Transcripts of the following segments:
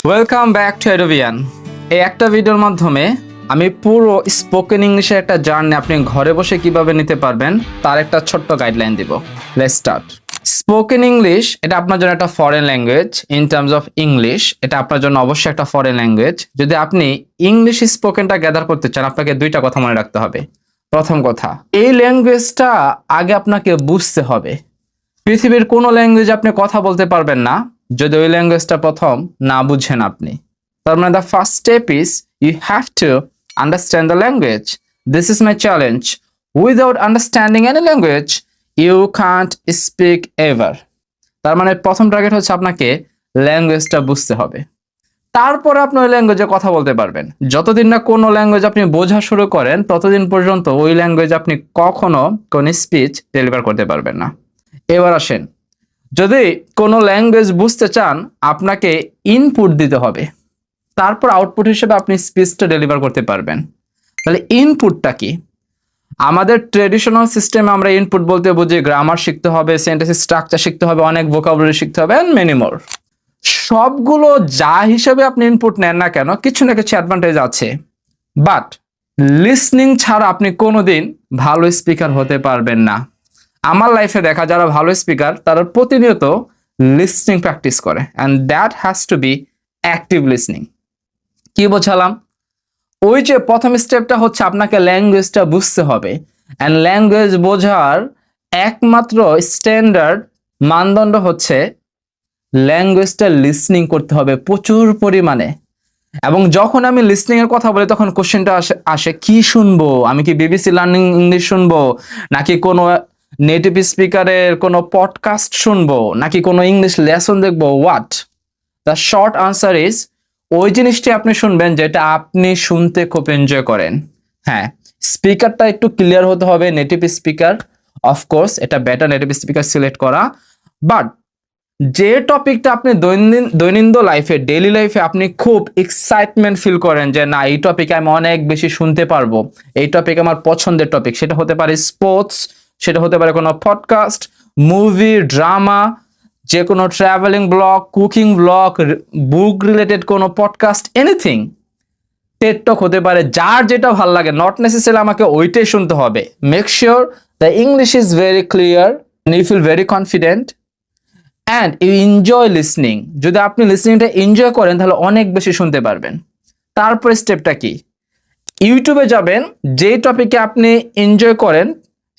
Welcome back to এডোভিয়ান। এই একটা ভিডিওর মাধ্যমে আমি পুরো স্পোকেন ইংলিশের একটা জার্নি আপনি ঘরে বসে কিভাবে নিতে পারবেন তার একটা ছোট্ট গাইডলাইন দিব। Let's start. স্পোকেন ইংলিশ এটা আপনার জন্য একটা foreign language. In terms of English এটা আপনার জন্য অবশ্যই একটা ফরেন ল্যাঙ্গুয়েজ। যদি আপনি ইংলিশ স্পোকেনটা গ্যাদার করতে চান, আপনাকে দুইটা কথা মনে রাখতে হবে। প্রথম কথা, এই ল্যাঙ্গুয়েজটা আগে আপনাকে বুঝতে হবে। পৃথিবীর কোনো ল্যাঙ্গুয়েজ আপনি কথা বলতে পারবেন না যদি ওই ল্যাঙ্গুয়েজটা প্রথম না বুঝেন আপনি। তার মানে the first step is you have to understand the language. This is my challenge. Without understanding any language you can't speak ever. তার মানে প্রথম টার্গেট হচ্ছে আপনাকে ল্যাঙ্গুয়েজটা বুঝতে হবে, তারপরে আপনি ওই ল্যাঙ্গুয়েজে কথা বলতে পারবেন। যতদিন না কোনো ল্যাঙ্গুয়েজ আপনি বোঝা শুরু করেন ততদিন পর্যন্ত ওই ল্যাঙ্গুয়েজ আপনি কখনো কোন স্পিচ ডেলিভার করতে পারবেন না। এবার আসেন, যদি কোনো ল্যাঙ্গুয়েজ বুঝতে চান আপনাকে ইনপুট দিতে হবে, তারপর আউটপুট হিসেবে আপনি স্পিচটা ডেলিভার করতে পারবেন। তাহলে ইনপুটটা কি? আমাদের ট্রেডিশনাল সিস্টেমে আমরা ইনপুট বলতে বুঝি গ্রামার শিখতে হবে, সেন্টেন্স স্ট্রাকচার শিখতে হবে, অনেক ভোকাবুলারি শিখতে হবে এন্ড মেনি মোর। সবগুলো যা হিসেবে আপনি ইনপুট নেন না কেন, কিছু না কিছু অ্যাডভান্টেজ আছে। বাট লিসনিং ছাড়া আপনি কোনোদিন ভালো স্পিকার হতে পারবেন না। আমার লাইফে দেখা যারা ভালো স্পিকার তারা প্রতিনিয়ত লিসনিং প্র্যাকটিস করে, and that has to be active listening. কি বোঝালাম? ওই যে প্রথম স্টেপটা হচ্ছে আপনাকে ল্যাঙ্গুয়েজটা বুঝতে হবে, অ্যান্ড ল্যাঙ্গুয়েজ বোঝার একমাত্র স্ট্যান্ডার্ড মানদণ্ড হচ্ছে ল্যাঙ্গুয়েজটা লিসনিং করতে হবে প্রচুর পরিমাণে। এবং যখন আমি লিসনিং এর কথা বলি তখন কোশ্চেনটা আসে কি শুনবো? আমি কি বিবিসি লার্নিং ইংলিশ শুনবো, নাকি কোনো নেটিভ স্পিকারের কোনো পডকাস্ট শুনবো, নাকি কোনো ইংলিশ লেসন দেখবো? What? The short answer is ওই জিনিসটি আপনি শুনবেন যেটা আপনি শুনতে খুব এনজয় করেন। হ্যাঁ, স্পিকারটা একটু ক্লিয়ার হতে হবে, নেটিভ স্পিকার। অফকোর্স এটা বেটার নেটিভ স্পিকার সিলেক্ট করা। বাট যে টপিকটা আপনি দৈনন্দিন লাইফে, ডেইলি লাইফে আপনি খুব এক্সাইটমেন্ট ফিল করেন যে না এই টপিকে আমি অনেক বেশি শুনতে পারবো, এই টপিক আমার পছন্দের টপিক, সেটা হতে পারে স্পোর্টস, সেটা হতে পারে কোনো পডকাস্ট, মুভি, ড্রামা, যে কোনো ট্রাভেলিং ব্লগ, কুকিং ব্লগ, বুক রিলেটেড কোনো পডকাস্ট, এনিথিং। টেড টক হতে পারে, যার যেটা ভালো লাগে, নট নেসেসারি আমাকে ওইটাই শুনতে হবে। Make sure the English is very clear and you feel very confident and you enjoy listening. যদি আপনি লিসনিংটা এনজয় করেন তাহলে অনেক বেশি শুনতে পারবেন। তারপর স্টেপটা কি? ইউটিউবে যাবেন, যেই টপিকে আপনি এনজয় করেন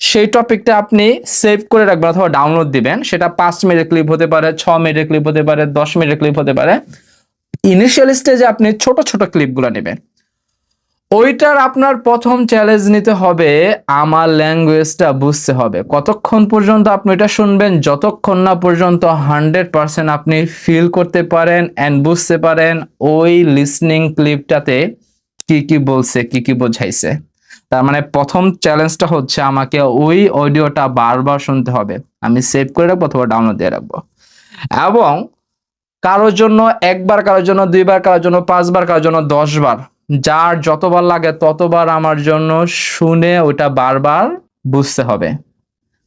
সেই টপিকটা আপনি সেভ করে রাখবেন অথবা ডাউনলোড দিবেন। সেটা 5 মিনিটের ক্লিপ হতে পারে, 6 মিনিটের ক্লিপ হতে পারে, 10 মিনিটের ক্লিপ হতে পারে। ইনিশিয়াল স্টেজে আপনি ছোট ছোট ক্লিপগুলো নেবেন। ওইটার আপনার প্রথম চ্যালেঞ্জ নিতে হবে, আমার ল্যাঙ্গুয়েজটা বুঝতে হবে। কতক্ষণ পর্যন্ত আপনি এটা শুনবেন? যতক্ষণ না পর্যন্ত 100% আপনি ফিল করতে পারেন অ্যান্ড বুঝতে পারেন ওই লিসনিং ক্লিপটাতে কি কি বলছে, কি কি বোঝাইছে। তার মানে প্রথম চ্যালেঞ্জটা হচ্ছে আমাকে ওই অডিওটা বারবার শুনতে হবে। আমি সেভ করে রাখবো অথবা ডাউনলোড দিয়ে রাখবো। এবং কারোর জন্য একবার, কারোর জন্য 2 বার, কারোর জন্য 5 বার, কারোর জন্য 10 বার, যার যতবার লাগে ততবার আমার জন্য শুনে ওটা বারবার বুঝতে হবে।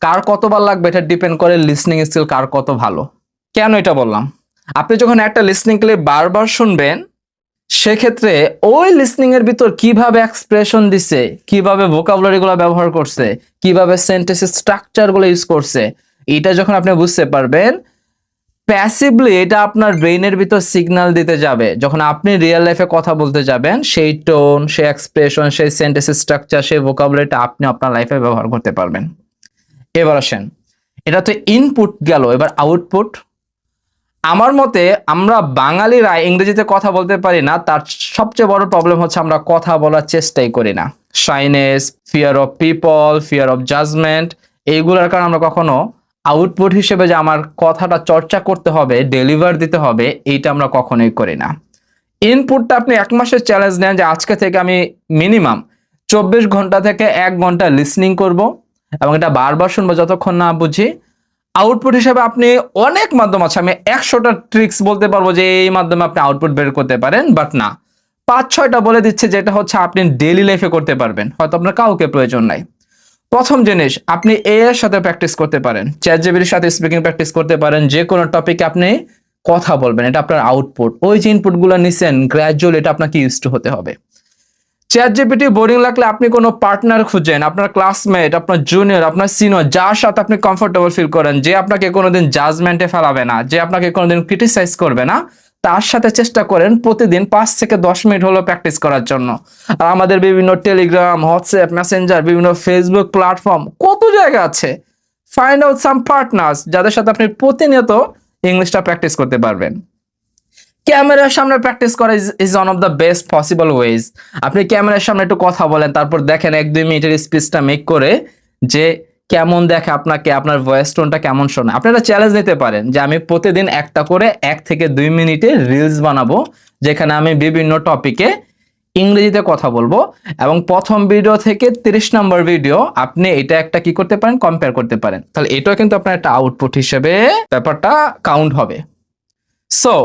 কার কতবার লাগবে এটা ডিপেন্ড করে লিসনিং স্কিল কার কত ভালো। কেন এটা বললাম? আপনি যখন একটা লিসনিং ক্লিপ বারবার শুনবেন সেক্ষেত্রে ওই লিসনিং এর ভিতর কিভাবে এক্সপ্রেশন দিছে, কিভাবে ভোকাবুলারি গুলো ব্যবহার করছে, কিভাবে সেন্টেন্সের স্ট্রাকচার গুলো ইউজ করছে, এটা যখন আপনি বুঝতে পারবেন, প্যাসিভলি এটা আপনার ব্রেইনের ভিতর সিগন্যাল দিতে যাবে। যখন আপনি রিয়েল লাইফে কথা বলতে যাবেন, সেই টোন, সেই এক্সপ্রেশন, সেই সেন্টেন্স স্ট্রাকচার, সেই ভোকাবুলারিটা আপনি আপনার লাইফে ব্যবহার করতে পারবেন। এবার আসেন, এটা তো ইনপুট গেল, এবার আউটপুট। আমার মতে আমরা বাঙালিরা ইংরেজিতে কথা বলতে পারি না, তার সবচেয়ে বড় প্রবলেম হচ্ছে আমরা কথা বলার চেষ্টাই করি না। Shyness, fear of people, fear of judgment, এইগুলোর কারণে আমরা কখনো আউটপুট হিসেবে যে আমার কথাটা চর্চা করতে হবে, ডেলিভার দিতে হবে, এইটা আমরা কখনোই করি না। ইনপুটটা আপনি 1 মাসের চ্যালেঞ্জ নেন যে আজকে থেকে আমি মিনিমাম 24 ঘন্টা থেকে 1 ঘন্টা লিসনিং করব এবং এটা বারবার শুনবো যতক্ষণ না বুঝি। আউটপুট হিসেবে আপনি অনেক মাধ্যম আছে, আমি 100টা ট্রিক্স বলতে পারবো যে এই মাধ্যমে আপনি আউটপুট বের করতে পারেন, বাট না, 5-6টা বলে দিচ্ছে যেটা হচ্ছে আপনি ডেইলি লাইফে করতে পারবেন, হয়তো আপনার কাউকে প্রয়োজন নাই। প্রথম জিনিস, আপনি এআই এর সাথে প্র্যাকটিস করতে পারেন, চ্যাটজিপিটির সাথে স্পিকিং প্র্যাকটিস করতে পারেন। যে কোনো টপিকে আপনি কথা বলবেন, এটা আপনার আউটপুট। ওই যে ইনপুটগুলো নিছেন গ্র্যাজুয়ালি এটা আপনাকে ইউজ টু হতে হবে। চ্যাট জিপিটি বোরিং লাগলে আপনি কোনো পার্টনার খুঁজেন, আপনার ক্লাসমেট, আপনার জুনিয়র, আপনার সিনিয়র, যার সাথে আপনি কমফোর্টেবল ফিল করেন, যে আপনাকে কোনোদিন জাজমেন্টে ফেলাবে না, যে আপনাকে কোনোদিন ক্রিটিসাইজ করবে না, তার সাথে চেষ্টা করেন প্রতিদিন 5 থেকে 10 মিনিট হলো প্র্যাকটিস করার জন্য। আর আমাদের বিভিন্ন টেলিগ্রাম, হোয়াটসঅ্যাপ, মেসেঞ্জার, বিভিন্ন ফেসবুক প্ল্যাটফর্ম, কত জায়গা আছে। ফাইন্ড আউট সাম পার্টনার্স যাদের সাথে আপনি প্রতিনিয়ত ইংলিশটা প্র্যাকটিস করতে পারবেন। ক্যামেরার সামনে প্র্যাকটিস করা is one of the best possible ways. আপনি ক্যামেরার সামনে একটু কথা বলেন, তারপর দেখেন 1-2 মিনিটের স্পিচটা মেক করে যে কেমন দেখে আপনাকে, আপনার ভয়েস টোনটা কেমন শোনে। আপনি একটা চ্যালেঞ্জ নিতে পারেন যে আমি প্রতিদিন একটা করে 1 থেকে 2 মিনিটের রিলস বানাবো, যেখানে আমি বিভিন্ন টপিকে ইংরেজিতে কথা বলবো, এবং প্রথম ভিডিও থেকে 30 নম্বর ভিডিও আপনি এটা একটা কি করতে পারেন, কম্পেয়ার করতে পারেন। তাহলে এটাও কিন্তু আপনার একটা আউটপুট হিসেবে ব্যাপারটা কাউন্ট হবে। সো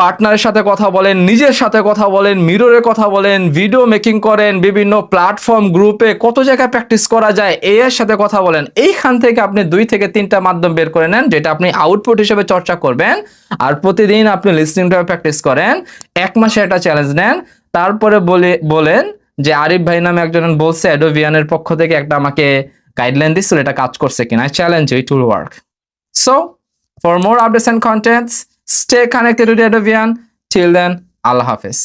পার্টনারের সাথে কথা বলেন, নিজের সাথে কথা বলেন, মিররে কথা বলেন, ভিডিও মেকিং করেন, বিভিন্ন প্ল্যাটফর্ম গ্রুপে কত জায়গায় প্র্যাকটিস করা যায় এর সাথে কথা বলেন। এইখান থেকে আপনি 2 থেকে 3টা মাধ্যম বের করে নেন যেটা আপনি আউটপুট হিসেবে চর্চা করবেন। আর প্রতিদিন আপনি লিসনিংটা প্র্যাকটিস করেন, 1 মাসে একটা চ্যালেঞ্জ নেন। তারপরে বলেন যে আরিফ ভাই নামে একজন বলছে অ্যাডোভিয়ানের পক্ষ থেকে একটা আমাকে গাইডলাইন দিচ্ছিল, এটা কাজ করছে কিনা। I challenge you, it will work. So for more updates and contents, stay connected with Adovian. Till then, Allah Hafiz.